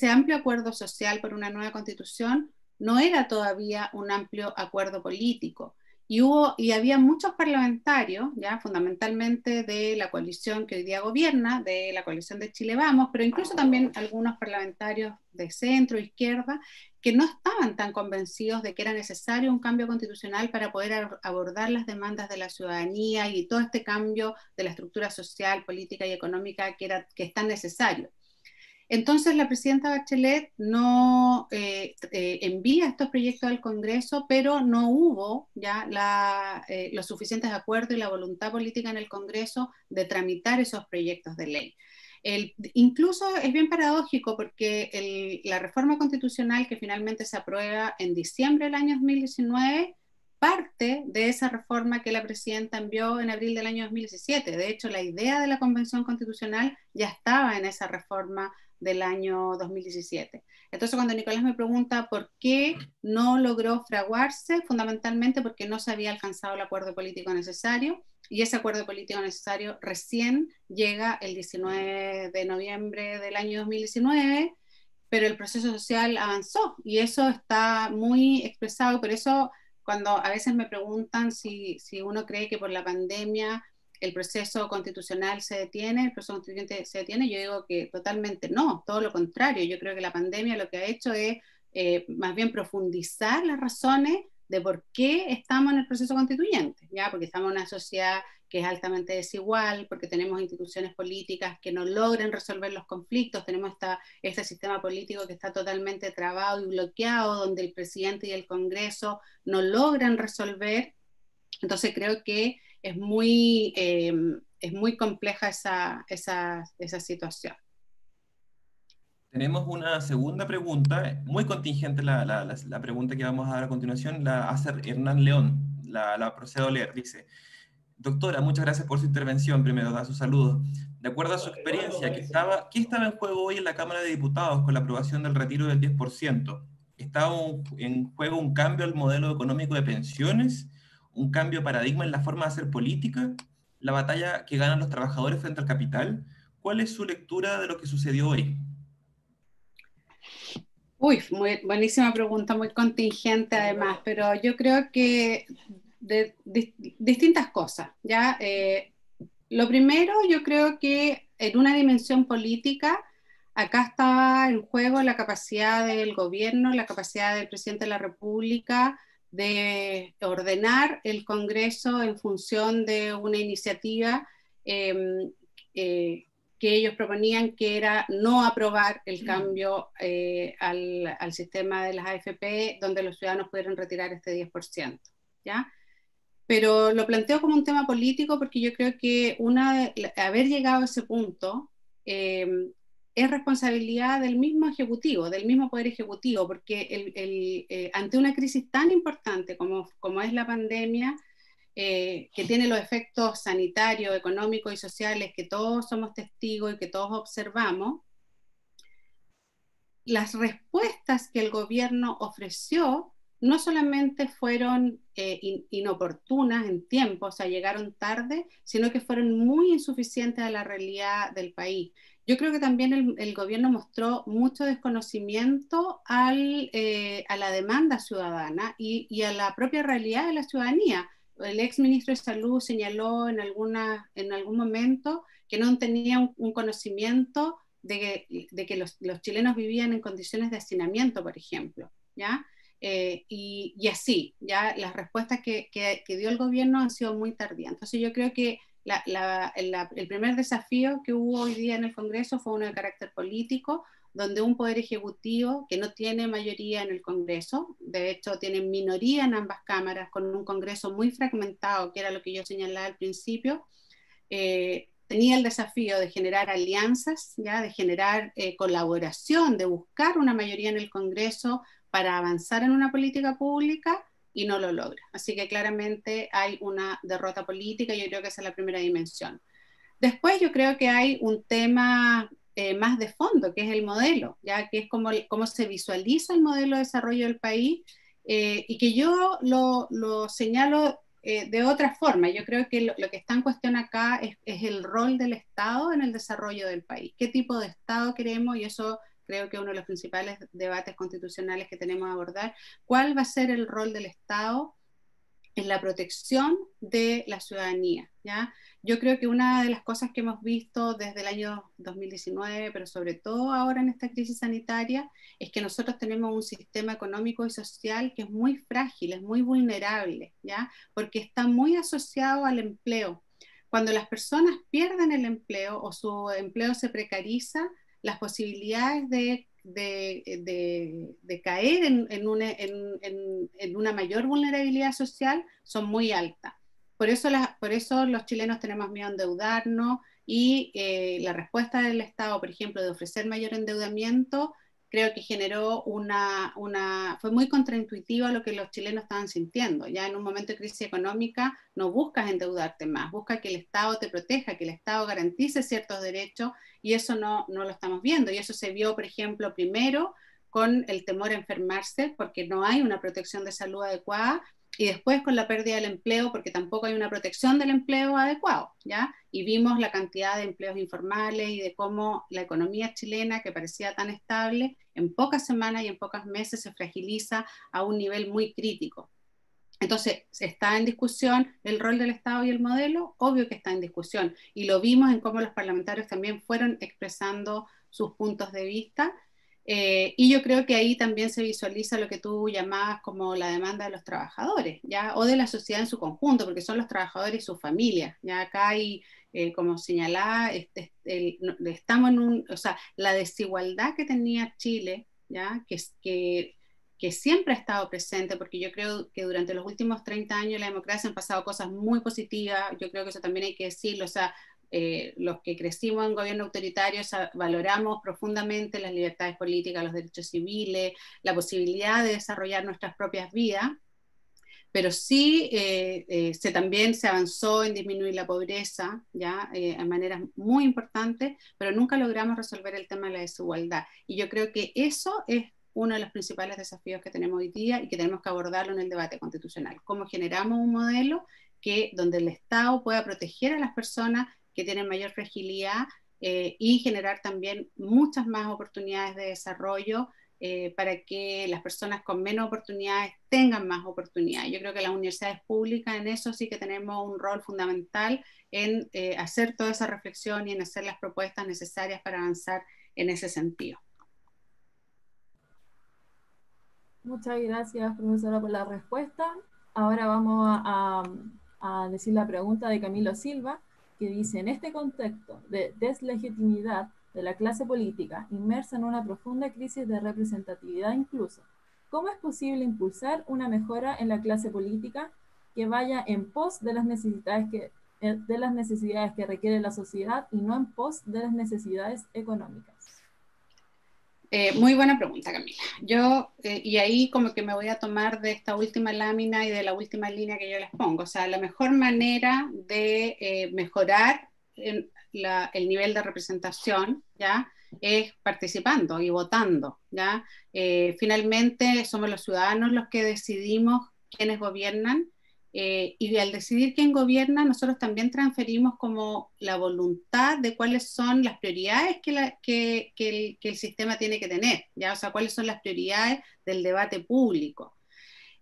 amplio acuerdo social por una nueva constitución no era todavía un amplio acuerdo político. Y había muchos parlamentarios, ya fundamentalmente de la coalición que hoy día gobierna, de la coalición de Chile Vamos, pero incluso también algunos parlamentarios de centro, izquierda, que no estaban tan convencidos de que era necesario un cambio constitucional para poder abordar las demandas de la ciudadanía y todo este cambio de la estructura social, política y económica que es tan necesario. Entonces la presidenta Bachelet no envía estos proyectos al Congreso, pero no hubo ya los suficientes acuerdos y la voluntad política en el Congreso de tramitar esos proyectos de ley. Incluso es bien paradójico porque la reforma constitucional que finalmente se aprueba en diciembre del año 2019 parte de esa reforma que la presidenta envió en abril del año 2017. De hecho, la idea de la Convención Constitucional ya estaba en esa reforma del año 2017. Entonces, cuando Nicolás me pregunta por qué no logró fraguarse, fundamentalmente porque no se había alcanzado el acuerdo político necesario, y ese acuerdo político necesario recién llega el 19 de noviembre del año 2019, pero el proceso social avanzó, y eso está muy expresado. Por eso, cuando a veces me preguntan si uno cree que por la pandemia el proceso constitucional se detiene, el proceso constituyente se detiene, yo digo que totalmente no, todo lo contrario. Yo creo que la pandemia lo que ha hecho es más bien profundizar las razones de por qué estamos en el proceso constituyente, ¿ya? Porque estamos en una sociedad que es altamente desigual, porque tenemos instituciones políticas que no logran resolver los conflictos, tenemos este sistema político que está totalmente trabado y bloqueado, donde el presidente y el Congreso no logran resolver. Entonces creo que es muy compleja esa situación. Tenemos una segunda pregunta, muy contingente la pregunta que vamos a dar a continuación, la hace Hernán León, la procedo a leer, dice: doctora, muchas gracias por su intervención, primero da sus saludos. De acuerdo a su experiencia, ¿qué estaba en juego hoy en la Cámara de Diputados con la aprobación del retiro del 10%? ¿Estaba en juego un cambio al modelo económico de pensiones? ¿Un cambio de paradigma en la forma de hacer política? ¿La batalla que ganan los trabajadores frente al capital? ¿Cuál es su lectura de lo que sucedió hoy? Uy, buenísima pregunta, muy contingente además, pero yo creo que distintas cosas, ¿ya? Lo primero, yo creo que en una dimensión política, acá estaba en juego la capacidad del gobierno, la capacidad del presidente de la República de ordenar el Congreso en función de una iniciativa que ellos proponían, que era no aprobar el cambio al sistema de las AFP, donde los ciudadanos pudieran retirar este 10%, ¿ya? Pero lo planteo como un tema político porque yo creo que haber llegado a ese punto es responsabilidad del mismo ejecutivo, del mismo poder ejecutivo, porque ante una crisis tan importante como es la pandemia, que tiene los efectos sanitarios, económicos y sociales que todos somos testigos y que todos observamos, las respuestas que el gobierno ofreció no solamente fueron inoportunas en tiempo, o sea, llegaron tarde, sino que fueron muy insuficientes a la realidad del país. Yo creo que también el gobierno mostró mucho desconocimiento a la demanda ciudadana y a la propia realidad de la ciudadanía. El ex ministro de Salud señaló en algún momento que no tenía un conocimiento de que los chilenos vivían en condiciones de hacinamiento, por ejemplo, ¿ya? Y así, ya las respuestas que dio el gobierno han sido muy tardías. Entonces yo creo que el primer desafío que hubo hoy día en el Congreso fue uno de carácter político, donde un poder ejecutivo que no tiene mayoría en el Congreso, de hecho tiene minoría en ambas cámaras, con un Congreso muy fragmentado, que era lo que yo señalaba al principio, tenía el desafío de generar alianzas, ¿ya? De generar colaboración, de buscar una mayoría en el Congreso para avanzar en una política pública, y no lo logra. Así que claramente hay una derrota política, y yo creo que esa es la primera dimensión. Después yo creo que hay un tema más de fondo, que es el modelo, ya que es cómo se visualiza el modelo de desarrollo del país, y que yo lo señalo de otra forma. Yo creo que lo que está en cuestión acá es el rol del Estado en el desarrollo del país. ¿Qué tipo de Estado queremos? Y eso creo que es uno de los principales debates constitucionales que tenemos que abordar. ¿Cuál va a ser el rol del Estado en la protección de la ciudadanía? ¿Ya? Yo creo que una de las cosas que hemos visto desde el año 2019, pero sobre todo ahora en esta crisis sanitaria, es que nosotros tenemos un sistema económico y social que es muy frágil, es muy vulnerable, ¿ya? Porque está muy asociado al empleo. Cuando las personas pierden el empleo o su empleo se precariza, las posibilidades de caer en una mayor vulnerabilidad social son muy altas. Por eso los chilenos tenemos miedo a endeudarnos, y la respuesta del Estado, por ejemplo, de ofrecer mayor endeudamiento, creo que generó fue muy contraintuitivo a lo que los chilenos estaban sintiendo. Ya en un momento de crisis económica no buscas endeudarte más, busca que el Estado te proteja, que el Estado garantice ciertos derechos, y eso no lo estamos viendo. Y eso se vio, por ejemplo, primero con el temor a enfermarse, porque no hay una protección de salud adecuada, y después con la pérdida del empleo, porque tampoco hay una protección del empleo adecuado, ¿ya? Y vimos la cantidad de empleos informales y de cómo la economía chilena, que parecía tan estable, en pocas semanas y en pocos meses se fragiliza a un nivel muy crítico. Entonces, ¿está en discusión el rol del Estado y el modelo? Obvio que está en discusión, y lo vimos en cómo los parlamentarios también fueron expresando sus puntos de vista. Y yo creo que ahí también se visualiza lo que tú llamabas como la demanda de los trabajadores, ¿ya? O de la sociedad en su conjunto, porque son los trabajadores y sus familias. Ya acá hay, como señalaba, estamos o sea, la desigualdad que tenía Chile, ¿ya? Que siempre ha estado presente, porque yo creo que durante los últimos 30 años de la democracia han pasado cosas muy positivas. Yo creo que eso también hay que decirlo. O sea, los que crecimos en gobierno autoritario valoramos profundamente las libertades políticas, los derechos civiles, la posibilidad de desarrollar nuestras propias vidas, pero sí también se avanzó en disminuir la pobreza, ¿ya? En maneras muy importantes, pero nunca logramos resolver el tema de la desigualdad. Y yo creo que eso es uno de los principales desafíos que tenemos hoy día y que tenemos que abordarlo en el debate constitucional. ¿Cómo generamos un modelo donde el Estado pueda proteger a las personas que tienen mayor fragilidad y generar también muchas más oportunidades de desarrollo para que las personas con menos oportunidades tengan más oportunidades? Yo creo que las universidades públicas en eso sí que tenemos un rol fundamental en hacer toda esa reflexión y en hacer las propuestas necesarias para avanzar en ese sentido. Muchas gracias, profesora, por la respuesta. Ahora vamos a decir la pregunta de Camilo Silva, que dice: en este contexto de deslegitimidad de la clase política, inmersa en una profunda crisis de representatividad incluso, ¿cómo es posible impulsar una mejora en la clase política que vaya en pos de las necesidades que requiere la sociedad y no en pos de las necesidades económicas? Muy buena pregunta, Camila. Yo, y ahí como que me voy a tomar de esta última lámina y de la última línea que yo les pongo. O sea, la mejor manera de mejorar el nivel de representación, ¿ya?, es participando y votando, ¿ya? Finalmente somos los ciudadanos los que decidimos quiénes gobiernan, y al decidir quién gobierna, nosotros también transferimos como la voluntad de cuáles son las prioridades que el sistema tiene que tener, ¿ya? O sea, cuáles son las prioridades del debate público.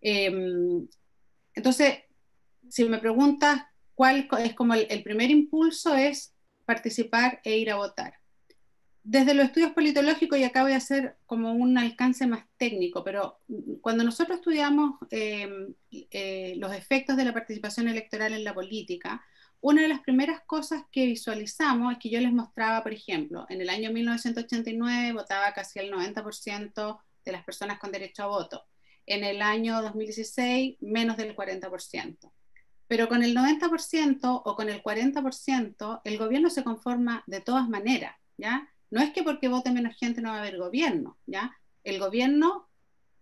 Entonces, si me preguntas cuál es como el primer impulso, es participar e ir a votar. Desde los estudios politológicos, y acá voy a hacer como un alcance más técnico, pero cuando nosotros estudiamos los efectos de la participación electoral en la política, una de las primeras cosas que visualizamos es que yo les mostraba, por ejemplo, en el año 1989 votaba casi el 90% de las personas con derecho a voto. En el año 2016, menos del 40%. Pero con el 90% o con el 40%, el gobierno se conforma de todas maneras, ¿ya? No es que porque vote menos gente no va a haber gobierno, ¿ya? El gobierno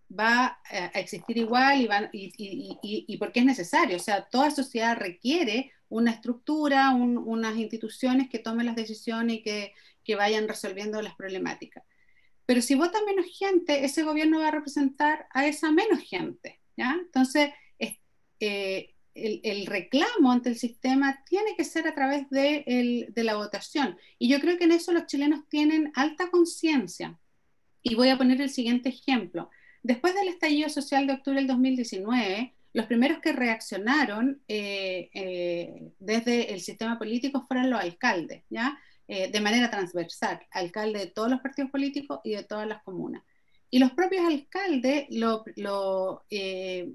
va a existir igual y porque es necesario. O sea, toda sociedad requiere una estructura, unas instituciones que tomen las decisiones y que vayan resolviendo las problemáticas. Pero si vota menos gente, ese gobierno va a representar a esa menos gente, ¿ya? Entonces, el reclamo ante el sistema tiene que ser a través de la votación. Y yo creo que en eso los chilenos tienen alta conciencia. Y voy a poner el siguiente ejemplo. Después del estallido social de octubre del 2019, los primeros que reaccionaron desde el sistema político fueron los alcaldes, ¿ya? De manera transversal, alcaldes de todos los partidos políticos y de todas las comunas. Y los propios alcaldes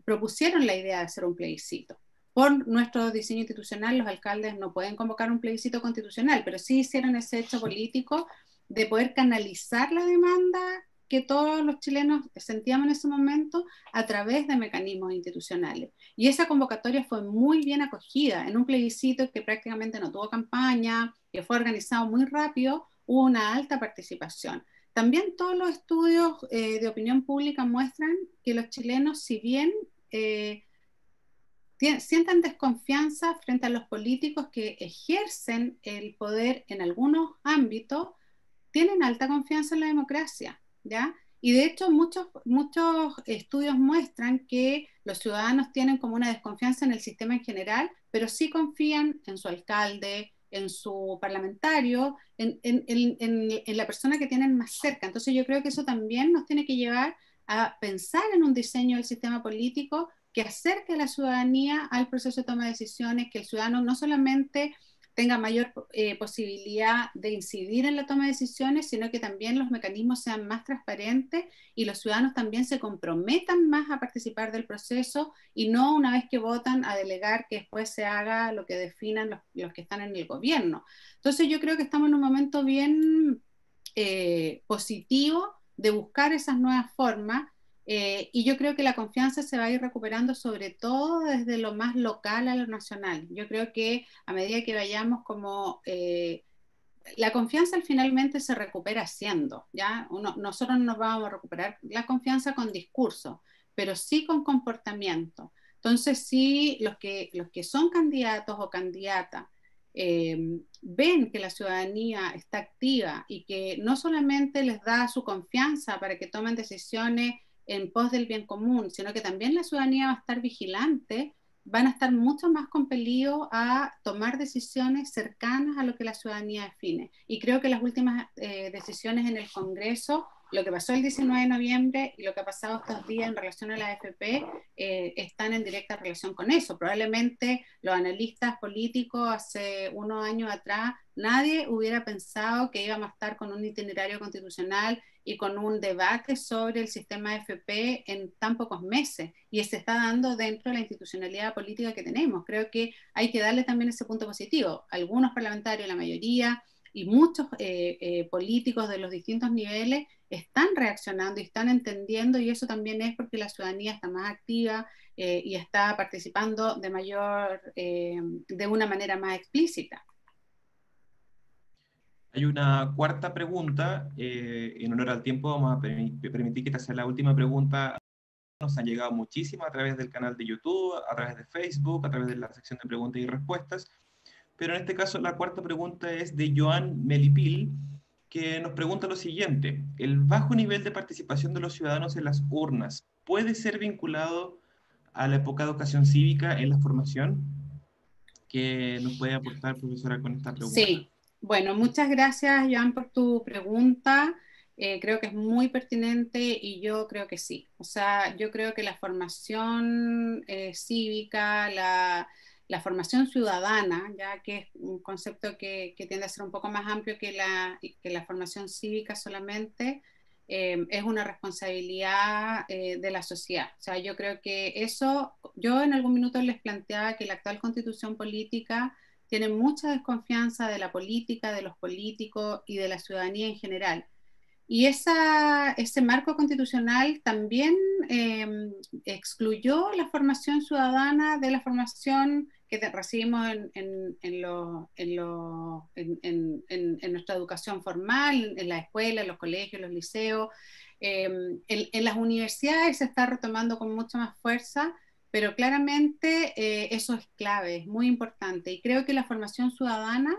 propusieron la idea de hacer un plebiscito. Por nuestro diseño institucional, los alcaldes no pueden convocar un plebiscito constitucional, pero sí hicieron ese hecho político de poder canalizar la demanda que todos los chilenos sentíamos en ese momento a través de mecanismos institucionales. Y esa convocatoria fue muy bien acogida. En un plebiscito que prácticamente no tuvo campaña, que fue organizado muy rápido, hubo una alta participación. también todos los estudios de opinión pública muestran que los chilenos, si bien sientan desconfianza frente a los políticos que ejercen el poder en algunos ámbitos, tienen alta confianza en la democracia, ¿ya? Y de hecho muchos estudios muestran que los ciudadanos tienen como una desconfianza en el sistema en general, pero sí confían en su alcalde, en su parlamentario, en la persona que tienen más cerca. Entonces yo creo que eso también nos tiene que llevar a pensar en un diseño del sistema político que acerque a la ciudadanía al proceso de toma de decisiones, que el ciudadano no solamente tenga mayor posibilidad de incidir en la toma de decisiones, sino que también los mecanismos sean más transparentes y los ciudadanos también se comprometan más a participar del proceso y no una vez que votan a delegar que después se haga lo que definan los que están en el gobierno. Entonces yo creo que estamos en un momento bien positivo de buscar esas nuevas formas. Y yo creo que la confianza se va a ir recuperando sobre todo desde lo más local a lo nacional. Yo creo que a medida que vayamos como... la confianza finalmente se recupera haciendo, ¿ya? Nosotros no nos vamos a recuperar la confianza con discurso, pero sí con comportamiento. Entonces sí, los que son candidatos o candidatas ven que la ciudadanía está activa y que no solamente les da su confianza para que tomen decisiones en pos del bien común, sino que también la ciudadanía va a estar vigilante, van a estar mucho más compelidos a tomar decisiones cercanas a lo que la ciudadanía define. Y creo que las últimas decisiones en el Congreso, lo que pasó el 19 de noviembre y lo que ha pasado estos días en relación a la AFP, están en directa relación con eso. Probablemente los analistas políticos hace unos años atrás, nadie hubiera pensado que íbamos a estar con un itinerario constitucional y con un debate sobre el sistema AFP en tan pocos meses, y se está dando dentro de la institucionalidad política que tenemos. Creo que hay que darle también ese punto positivo. Algunos parlamentarios, la mayoría, y muchos políticos de los distintos niveles están reaccionando y están entendiendo, y eso también es porque la ciudadanía está más activa y está participando de una manera más explícita. Hay una cuarta pregunta, en honor al tiempo vamos a permitir que esta sea la última pregunta. Nos han llegado muchísimas a través del canal de YouTube, a través de Facebook, a través de la sección de preguntas y respuestas, pero en este caso la cuarta pregunta es de Joan Melipil, que nos pregunta lo siguiente: ¿el bajo nivel de participación de los ciudadanos en las urnas puede ser vinculado a la poca educación cívica en la formación? ¿Qué nos puede aportar, profesora, con esta pregunta? Sí. Bueno, muchas gracias, Joan, por tu pregunta. Creo que es muy pertinente y yo creo que sí. O sea, yo creo que la formación cívica, la formación ciudadana, ya que es un concepto que tiende a ser un poco más amplio que la formación cívica solamente, es una responsabilidad de la sociedad. O sea, yo creo que eso, yo en algún minuto les planteaba que la actual constitución política tiene mucha desconfianza de la política, de los políticos y de la ciudadanía en general. Y ese marco constitucional también excluyó la formación ciudadana de la formación que recibimos en nuestra educación formal, en la escuela, en los colegios, en los liceos. En las universidades se está retomando con mucha más fuerza, pero claramente eso es clave, es muy importante. Y creo que la formación ciudadana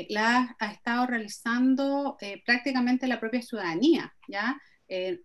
la ha estado realizando prácticamente la propia ciudadanía, ¿ya?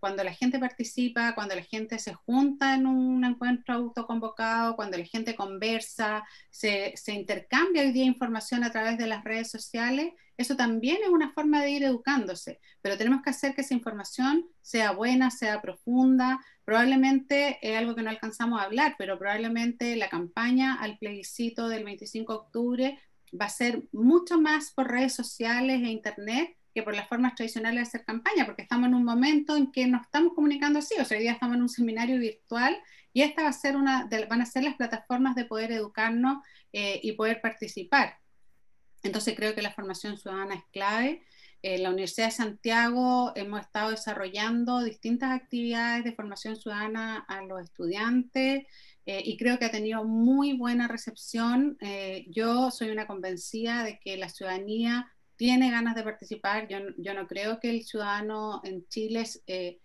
Cuando la gente participa, cuando la gente se junta en un encuentro autoconvocado, cuando la gente conversa, se intercambia hoy día información a través de las redes sociales, eso también es una forma de ir educándose, pero tenemos que hacer que esa información sea buena, sea profunda. Probablemente es algo que no alcanzamos a hablar, pero probablemente la campaña al plebiscito del 25 de octubre va a ser mucho más por redes sociales e internet que por las formas tradicionales de hacer campaña, porque estamos en un momento en que nos estamos comunicando así. O sea, hoy día estamos en un seminario virtual y esta va a ser van a ser las plataformas de poder educarnos y poder participar. Entonces creo que la formación ciudadana es clave. En la Universidad de Santiago hemos estado desarrollando distintas actividades de formación ciudadana a los estudiantes y creo que ha tenido muy buena recepción. Yo soy una convencida de que la ciudadanía tiene ganas de participar. Yo no creo que el ciudadano en Chile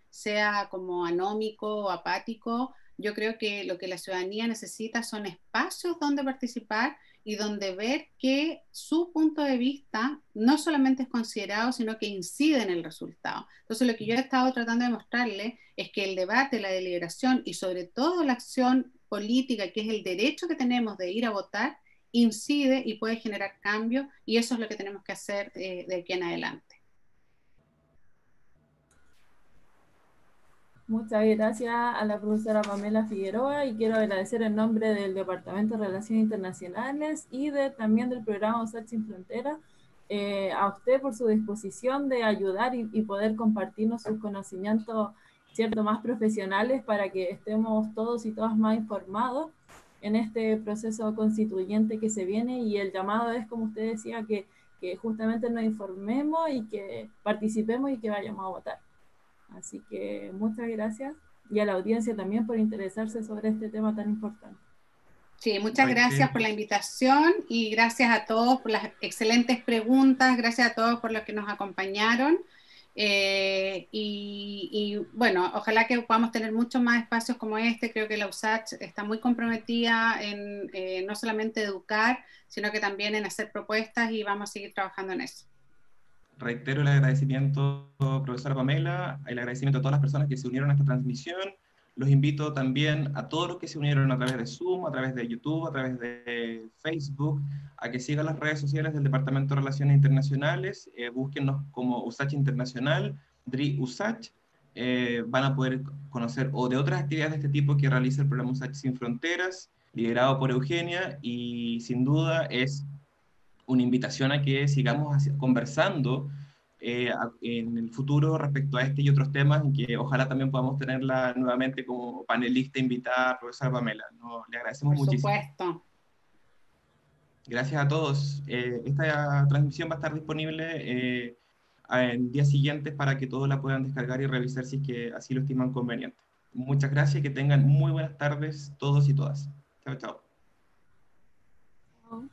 sea como anómico o apático. Yo creo que lo que la ciudadanía necesita son espacios donde participar y donde ver que su punto de vista no solamente es considerado, sino que incide en el resultado. Entonces, lo que yo he estado tratando de mostrarle es que el debate, la deliberación y sobre todo la acción política, que es el derecho que tenemos de ir a votar, incide y puede generar cambios, y eso es lo que tenemos que hacer de aquí en adelante. Muchas gracias a la profesora Pamela Figueroa, y quiero agradecer en nombre del Departamento de Relaciones Internacionales y también del programa USACH Sin Fronteras a usted por su disposición de ayudar y poder compartirnos sus conocimientos, ¿cierto?, más profesionales, para que estemos todos y todas más informados en este proceso constituyente que se viene. Y el llamado es, como usted decía, que justamente nos informemos y que participemos y que vayamos a votar. Así que muchas gracias, y a la audiencia también por interesarse sobre este tema tan importante. Sí, muchas gracias por la invitación y gracias a todos por las excelentes preguntas, gracias a todos por los que nos acompañaron. Y bueno, ojalá que podamos tener muchos más espacios como este. Creo que la USACH está muy comprometida en no solamente educar, sino que también en hacer propuestas, y vamos a seguir trabajando en eso. Reitero el agradecimiento, profesora Pamela, el agradecimiento a todas las personas que se unieron a esta transmisión. Los invito también a todos los que se unieron a través de Zoom, a través de YouTube, a través de Facebook, a que sigan las redes sociales del Departamento de Relaciones Internacionales. Búsquennos como USACH Internacional, DRI USACH. Van a poder conocer o de otras actividades de este tipo que realiza el programa USACH Sin Fronteras, liderado por Eugenia, y sin duda es una invitación a que sigamos conversando en el futuro respecto a este y otros temas, en que ojalá también podamos tenerla nuevamente como panelista invitada, profesora Pamela. Le agradecemos muchísimo. Por supuesto. Gracias a todos. Esta transmisión va a estar disponible en días siguientes para que todos la puedan descargar y revisar si es que así lo estiman conveniente. Muchas gracias y que tengan muy buenas tardes todos y todas. Chao, chao. Chao.